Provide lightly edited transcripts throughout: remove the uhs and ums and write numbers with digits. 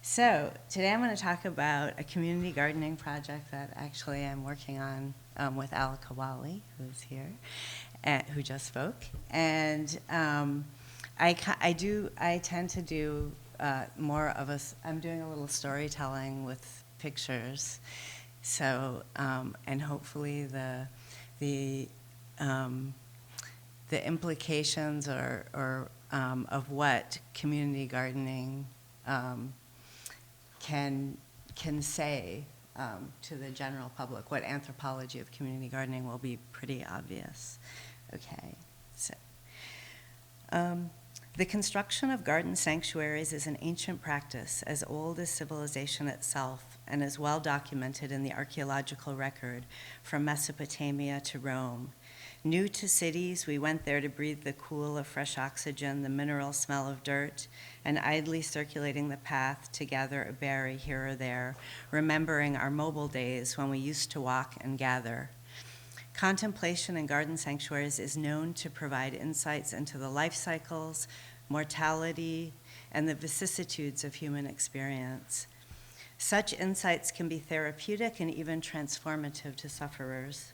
So today I'm going to talk about a community gardening project that actually I'm working on with Al Kawali, who's here, who just spoke. And I tend to do more of I'm doing a little storytelling with pictures. So, and hopefully the, um, the implications of what community gardening can say to the general public. What anthropology of community gardening will be pretty obvious. Okay, so the construction of garden sanctuaries is an ancient practice as old as civilization itself and is well documented in the archaeological record from Mesopotamia to Rome. New to cities, we went there to breathe the cool of fresh oxygen, the mineral smell of dirt, and idly circulating the path to gather a berry here or there, remembering our mobile days when we used to walk and gather. Contemplation in garden sanctuaries is known to provide insights into the life cycles, mortality, and the vicissitudes of human experience. Such insights can be therapeutic and even transformative to sufferers.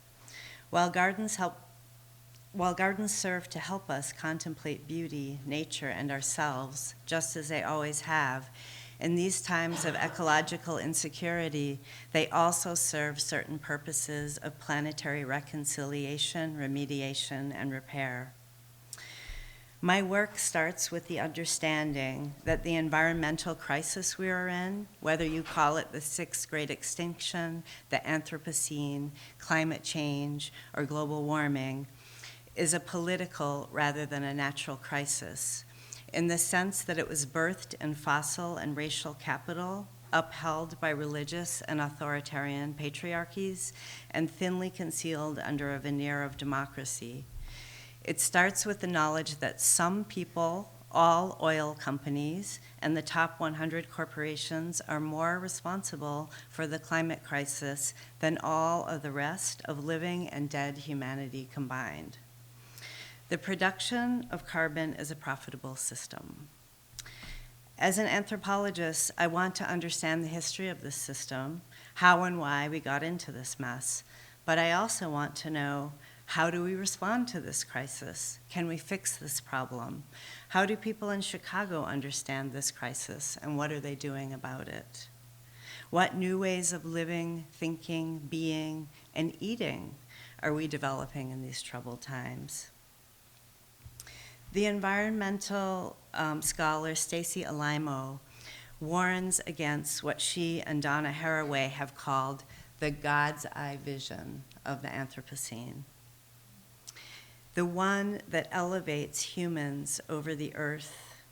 While gardens serve to help us contemplate beauty, nature, and ourselves, just as they always have, in these times of ecological insecurity, they also serve certain purposes of planetary reconciliation, remediation, and repair. My work starts with the understanding that the environmental crisis we are in, whether you call it the sixth great extinction, the Anthropocene, climate change, or global warming, is a political rather than a natural crisis, in the sense that it was birthed in fossil and racial capital, upheld by religious and authoritarian patriarchies, and thinly concealed under a veneer of democracy. It starts with the knowledge that some people, all oil companies, and the top 100 corporations are more responsible for the climate crisis than all of the rest of living and dead humanity combined. The production of carbon is a profitable system. As an anthropologist, I want to understand the history of this system, how and why we got into this mess, but I also want to know, how do we respond to this crisis? Can we fix this problem? How do people in Chicago understand this crisis, and what are they doing about it? What new ways of living, thinking, being, and eating are we developing in these troubled times? The environmental scholar Stacy Alaimo warns against what she and Donna Haraway have called the God's eye vision of the Anthropocene, the one that elevates humans over the earth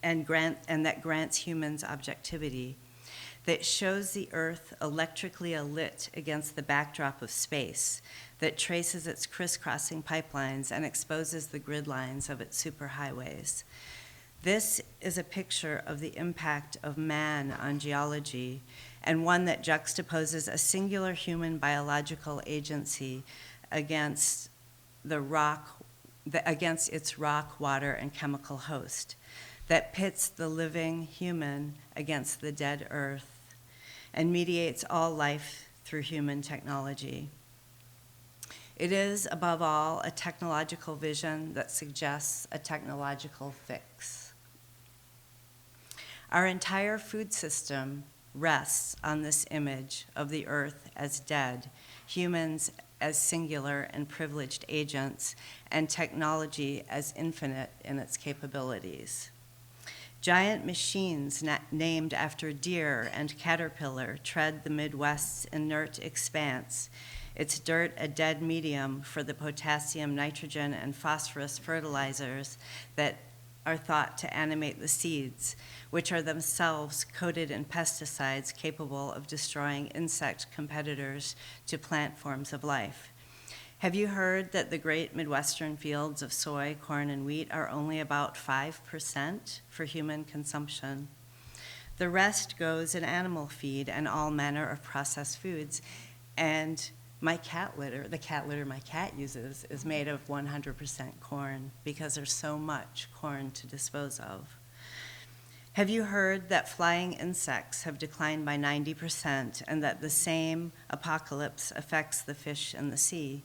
and that grants humans objectivity, that shows the earth electrically alit against the backdrop of space, that traces its crisscrossing pipelines and exposes the grid lines of its superhighways. This is a picture of the impact of man on geology, and one that juxtaposes a singular human biological agency against its rock, water, and chemical host, that pits the living human against the dead earth and mediates all life through human technology. It is, above all, a technological vision that suggests a technological fix. Our entire food system rests on this image of the earth as dead, humans as singular and privileged agents, and technology as infinite in its capabilities. Giant machines named after deer and caterpillar tread the Midwest's inert expanse, its dirt a dead medium for the potassium, nitrogen, and phosphorus fertilizers that are thought to animate the seeds, which are themselves coated in pesticides capable of destroying insect competitors to plant forms of life. Have you heard that the great Midwestern fields of soy, corn, and wheat are only about 5% for human consumption? The rest goes in animal feed and all manner of processed foods. And my cat litter, the cat litter my cat uses, is made of 100% corn because there's so much corn to dispose of. Have you heard that flying insects have declined by 90% and that the same apocalypse affects the fish in the sea?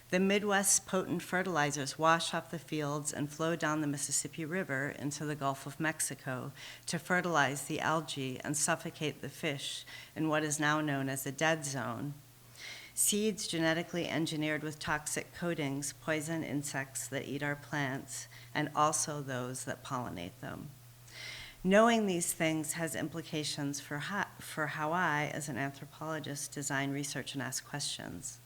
The Midwest's potent fertilizers wash off the fields and flow down the Mississippi River into the Gulf of Mexico to fertilize the algae and suffocate the fish in what is now known as the dead zone. Seeds genetically engineered with toxic coatings poison insects that eat our plants and also those that pollinate them. Knowing these things has implications for how I, as an anthropologist, design research and ask questions.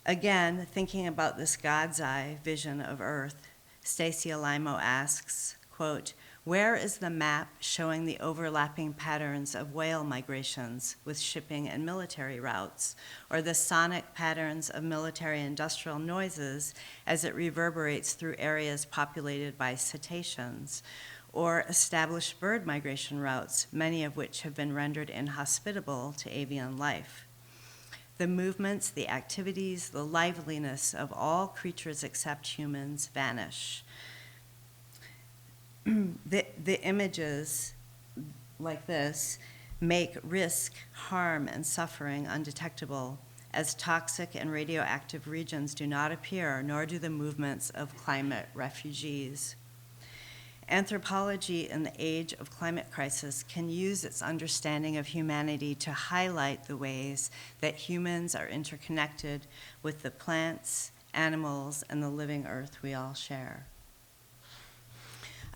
Again, thinking about this God's eye vision of Earth, Stacy Alimo asks, quote, where is the map showing the overlapping patterns of whale migrations with shipping and military routes, or the sonic patterns of military-industrial noises as it reverberates through areas populated by cetaceans, or established bird migration routes, many of which have been rendered inhospitable to avian life? The movements, the activities, the liveliness of all creatures except humans vanish. The images like this make risk, harm, and suffering undetectable, as toxic and radioactive regions do not appear, nor do the movements of climate refugees. Anthropology in the age of climate crisis can use its understanding of humanity to highlight the ways that humans are interconnected with the plants, animals, and the living earth we all share.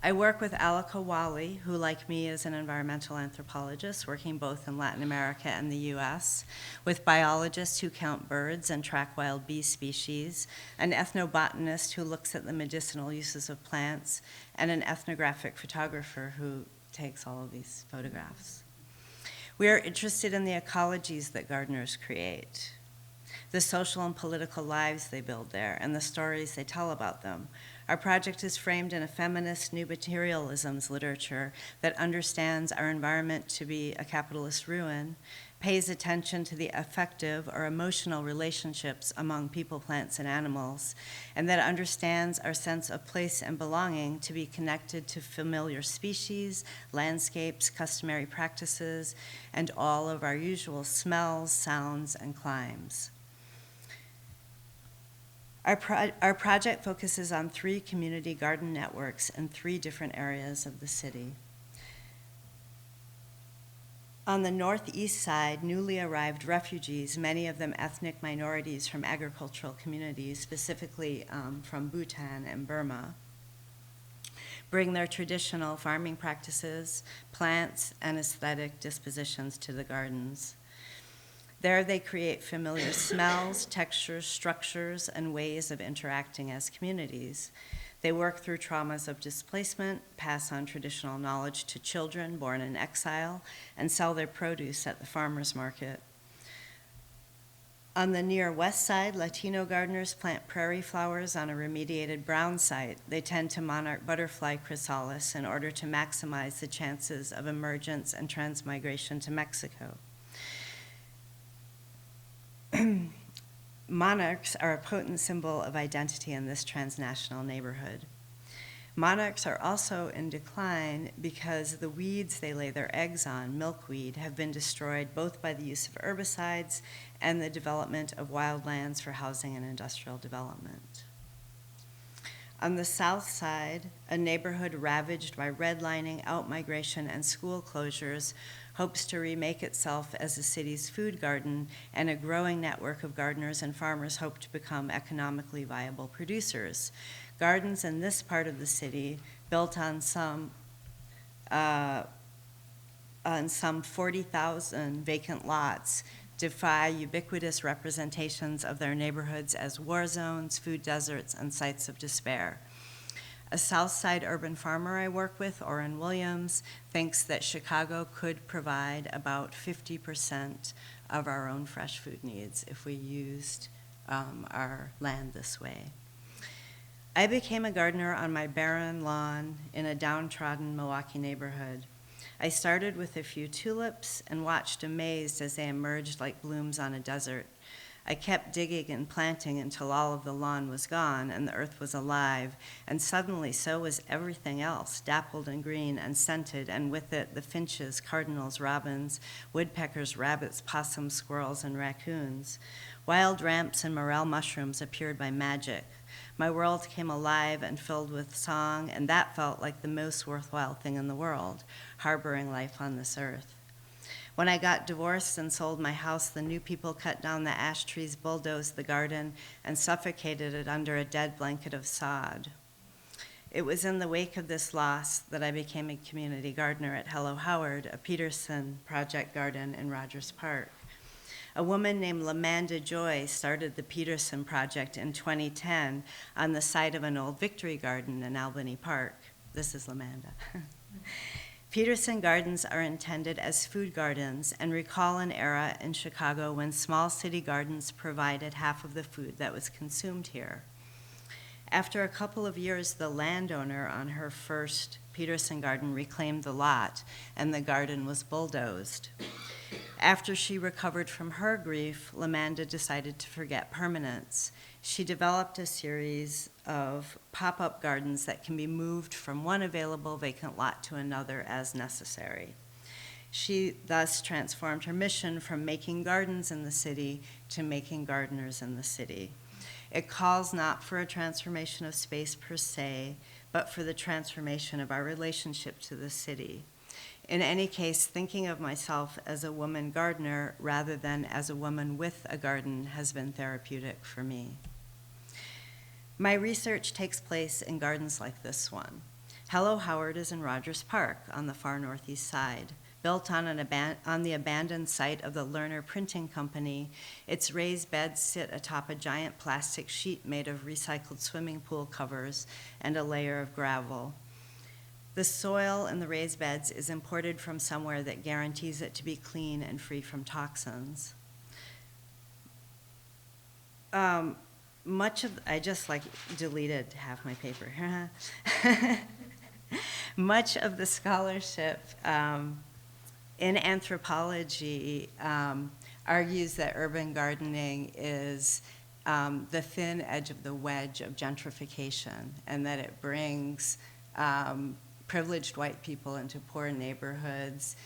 I work with Alika Wally, who, like me, is an environmental anthropologist working both in Latin America and the US, with biologists who count birds and track wild bee species, an ethnobotanist who looks at the medicinal uses of plants, and an ethnographic photographer who takes all of these photographs. We are interested in the ecologies that gardeners create, the social and political lives they build there, and the stories they tell about them. Our project is framed in a feminist new materialisms literature that understands our environment to be a capitalist ruin, pays attention to the affective or emotional relationships among people, plants, and animals, and that understands our sense of place and belonging to be connected to familiar species, landscapes, customary practices, and all of our usual smells, sounds, and climes. Our project focuses on 3 community garden networks in 3 different areas of the city. On the northeast side, newly arrived refugees, many of them ethnic minorities from agricultural communities, specifically from Bhutan and Burma, bring their traditional farming practices, plants, and aesthetic dispositions to the gardens. There they create familiar smells, textures, structures, and ways of interacting as communities. They work through traumas of displacement, pass on traditional knowledge to children born in exile, and sell their produce at the farmer's market. On the near west side, Latino gardeners plant prairie flowers on a remediated brown site. They tend to monarch butterfly chrysalis in order to maximize the chances of emergence and transmigration to Mexico. Monarchs are a potent symbol of identity in this transnational neighborhood. Monarchs are also in decline because the weeds they lay their eggs on, milkweed, have been destroyed both by the use of herbicides and the development of wildlands for housing and industrial development. On the south side, a neighborhood ravaged by redlining, outmigration, and school closures hopes to remake itself as the city's food garden, and a growing network of gardeners and farmers hope to become economically viable producers. Gardens in this part of the city, built on some 40,000 vacant lots, defy ubiquitous representations of their neighborhoods as war zones, food deserts, and sites of despair. A South Side urban farmer I work with, Orrin Williams, thinks that Chicago could provide about 50% of our own fresh food needs if we used our land this way. I became a gardener on my barren lawn in a downtrodden Milwaukee neighborhood. I started with a few tulips and watched amazed as they emerged like blooms on a desert. I kept digging and planting until all of the lawn was gone and the earth was alive, and suddenly so was everything else, dappled and green and scented, and with it the finches, cardinals, robins, woodpeckers, rabbits, possums, squirrels, and raccoons. Wild ramps and morel mushrooms appeared by magic. My world came alive and filled with song, and that felt like the most worthwhile thing in the world, harboring life on this earth. When I got divorced and sold my house, the new people cut down the ash trees, bulldozed the garden, and suffocated it under a dead blanket of sod. It was in the wake of this loss that I became a community gardener at Hello Howard, a Peterson Project garden in Rogers Park. A woman named Lamanda Joy started the Peterson Project in 2010 on the site of an old Victory Garden in Albany Park. This is Lamanda. Peterson gardens are intended as food gardens and recall an era in Chicago when small city gardens provided half of the food that was consumed here. After a couple of years, the landowner on her first Peterson garden reclaimed the lot, and the garden was bulldozed. After she recovered from her grief, Lamanda decided to forget permanence. She developed a series of pop-up gardens that can be moved from one available vacant lot to another as necessary. She thus transformed her mission from making gardens in the city to making gardeners in the city. It calls not for a transformation of space per se, but for the transformation of our relationship to the city. In any case, thinking of myself as a woman gardener rather than as a woman with a garden has been therapeutic for me. My research takes place in gardens like this one. Hello Howard is in Rogers Park on the far northeast side. Built on the abandoned site of the Lerner Printing Company, its raised beds sit atop a giant plastic sheet made of recycled swimming pool covers and a layer of gravel. The soil in the raised beds is imported from somewhere that guarantees it to be clean and free from toxins. I just deleted half my paper. Much of the scholarship in anthropology argues that urban gardening is the thin edge of the wedge of gentrification, and that it brings privileged white people into poor neighborhoods,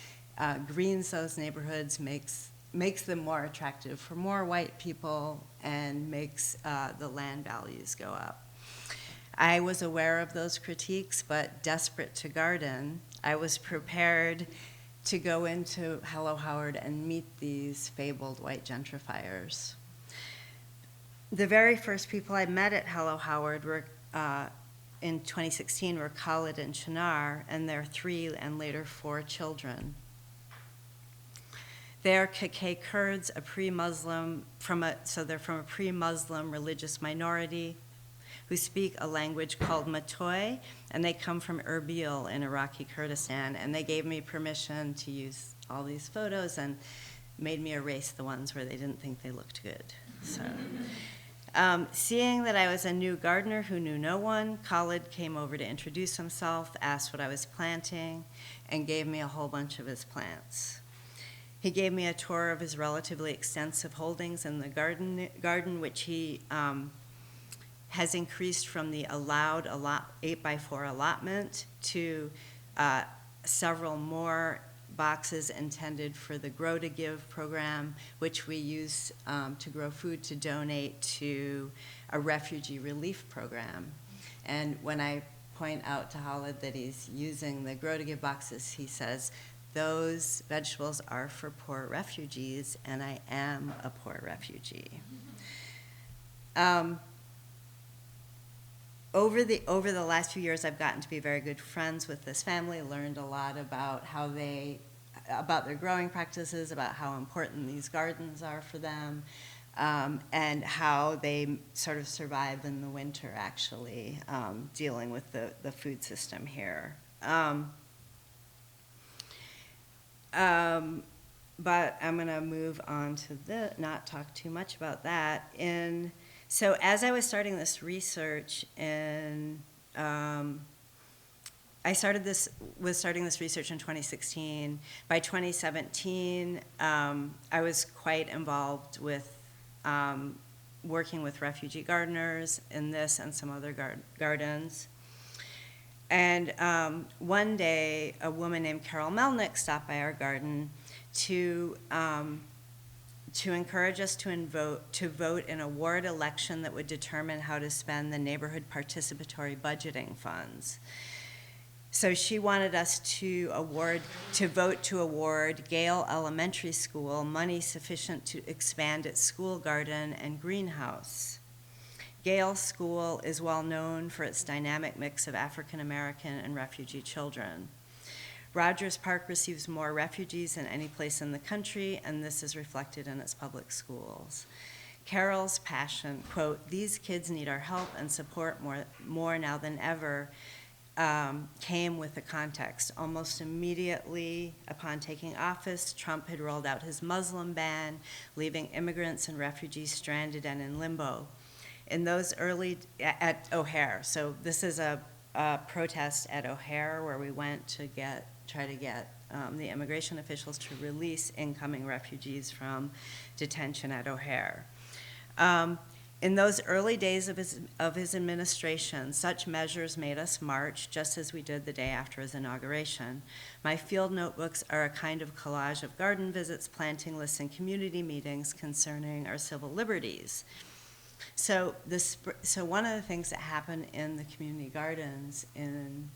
greens those neighborhoods, makes them more attractive for more white people, and makes the land values go up. I was aware of those critiques, but desperate to garden, I was prepared to go into Hello Howard and meet these fabled white gentrifiers. The very first people I met at Hello Howard were in 2016 were Khalid and Shinar and their 3 and later 4 children. They are Kakay Kurds, they're from a pre-Muslim religious minority who speak a language called Matoy, and they come from Erbil in Iraqi Kurdistan, and they gave me permission to use all these photos and made me erase the ones where they didn't think they looked good. So. Seeing that I was a new gardener who knew no one, Khalid came over to introduce himself, asked what I was planting, and gave me a whole bunch of his plants. He gave me a tour of his relatively extensive holdings in the garden which he has increased from the allowed 8x4 allotment to several more boxes intended for the Grow to Give program, which we use to grow food to donate to a refugee relief program. And when I point out to Khalid that he's using the Grow to Give boxes, he says, those vegetables are for poor refugees, and I am a poor refugee. Over the last few years, I've gotten to be very good friends with this family, learned a lot about about their growing practices, about how important these gardens are for them, and how they sort of survive in the winter, actually, dealing with the food system here. But I'm going to move on to not talk too much about that. So as I was starting this research I was starting this research in 2016. By 2017, I was quite involved with working with refugee gardeners in this and some other gardens. And one day, a woman named Carol Melnick stopped by our garden to encourage us to vote in a ward election that would determine how to spend the neighborhood participatory budgeting funds. So she wanted us to vote to award Gale Elementary School money sufficient to expand its school garden and greenhouse. Gale School is well known for its dynamic mix of African American and refugee children. Rogers Park receives more refugees than any place in the country, and this is reflected in its public schools. Carol's passion, quote, "These kids need our help and support more now than ever," came with the context. Almost immediately upon taking office, Trump had rolled out his Muslim ban, leaving immigrants and refugees stranded and in limbo. In those at O'Hare, so this is a protest at O'Hare where we went to try to get the immigration officials to release incoming refugees from detention at O'Hare. In those early days of his administration, such measures made us march, just as we did the day after his inauguration. My field notebooks are a kind of collage of garden visits, planting lists, and community meetings concerning our civil liberties. So one of the things that happened in the community gardens in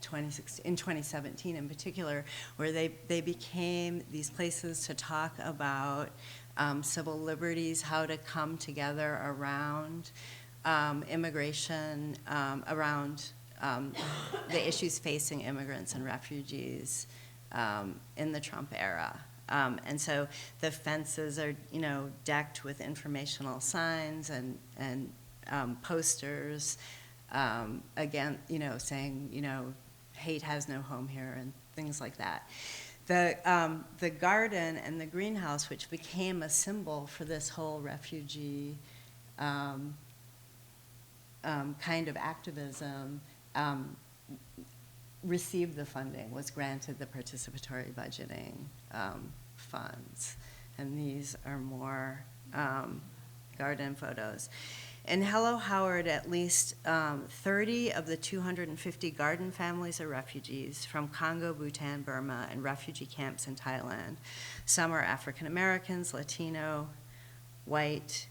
2017 in particular, where they became these places to talk about civil liberties, how to come together around immigration, around the issues facing immigrants and refugees in the Trump era. And so the fences are, decked with informational signs and posters, again, saying, hate has no home here and things like that. The garden and the greenhouse, which became a symbol for this whole refugee kind of activism, received the funding, was granted the participatory budgeting funds. And these are more garden photos. In Hello Howard, at least 30 of the 250 garden families are refugees from Congo, Bhutan, Burma, and refugee camps in Thailand. Some are African Americans, Latino, white.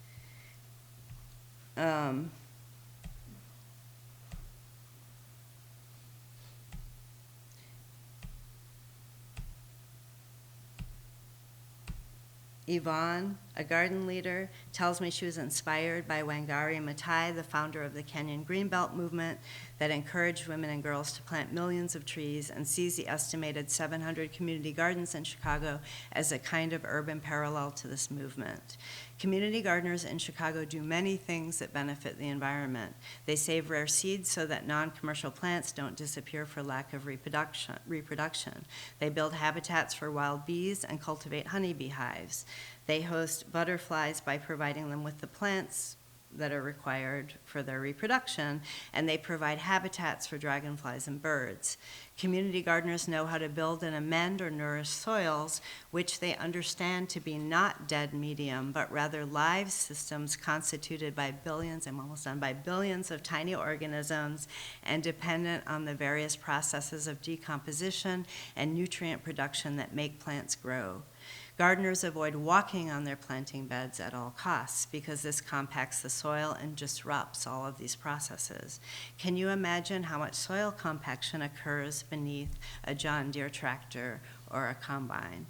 Yvonne, a garden leader, tells me she was inspired by Wangari Maathai, the founder of the Kenyan Greenbelt movement that encouraged women and girls to plant millions of trees, and sees the estimated 700 community gardens in Chicago as a kind of urban parallel to this movement. Community gardeners in Chicago do many things that benefit the environment. They save rare seeds so that non-commercial plants don't disappear for lack of reproduction. They build habitats for wild bees and cultivate honeybee hives. They host butterflies by providing them with the plants that are required for their reproduction, and they provide habitats for dragonflies and birds. Community gardeners know how to build and amend or nourish soils, which they understand to be not dead medium, but rather live systems constituted by billions, I'm almost done, by billions of tiny organisms and dependent on the various processes of decomposition and nutrient production that make plants grow. Gardeners avoid walking on their planting beds at all costs because this compacts the soil and disrupts all of these processes. Can you imagine how much soil compaction occurs beneath a John Deere tractor or a combine?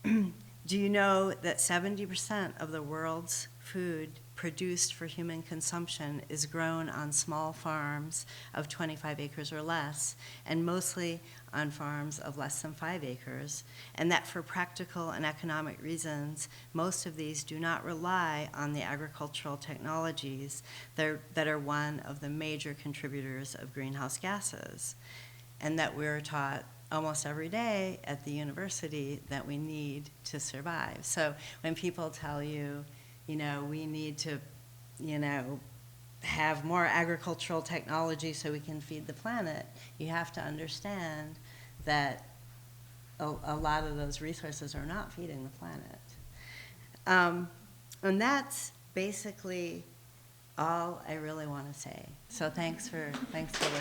Do you know that 70% of the world's food produced for human consumption is grown on small farms of 25 acres or less, and mostly on farms of less than 5 acres, and that for practical and economic reasons, most of these do not rely on the agricultural technologies that are one of the major contributors of greenhouse gases, and that we're taught almost every day at the university that we need to survive. So when people tell you, we need to, have more agricultural technology so we can feed the planet, you have to understand that a lot of those resources are not feeding the planet. And that's basically all I really want to say. So thanks for listening.